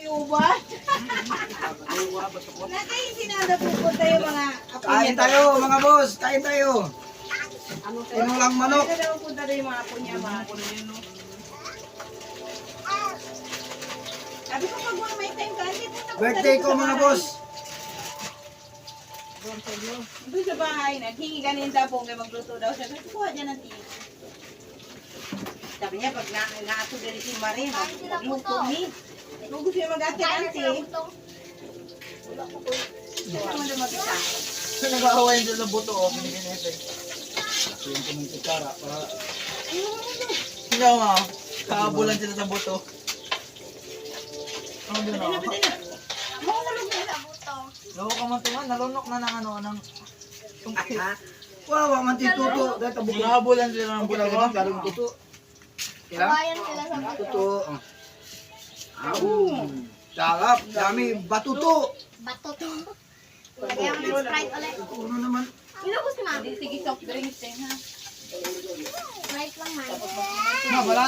yubat. Nakay sinada pupunta yung mga apo niya. Kain tayo mga boss, kain tayo. Ano lang manok. Nakay daw pupunta daw yung mga apo niya, mga apo niya, no? Sabi ko pag may time ka, hindi punta ko Birthday ko mga boss. Doon sa bahay, naghingi ganin daw po, kaya magluto daw siya. Kasi kuha dyan ng tea. Sabi niya, pag naato din si Marie, magluto ni. Kung gusto niya mag-ate-ante, siya naman daw mag-isa. So, nag-aawayan dyan ng buto, oh, binigyan na ito. Yung ko ng kutsara para Hindi ako nga, kaabulan sila sa buto. Ano din ako? Mahulog na sa buto. Loko ka man tuman, nalunok na ng ano, ng... wawa man tituto. Dahil tabuk na. Nakabulan sila ng buto. Buto galing tuto. Kailan? Kawayan sila sa buto. Tuto. Sarap, dami batuto. Batot. Lagyan mo ng Sprite ulit. Ano naman? Inubos ni Mami. Sige, soft drinks din, ha? Sprite lang man. Wala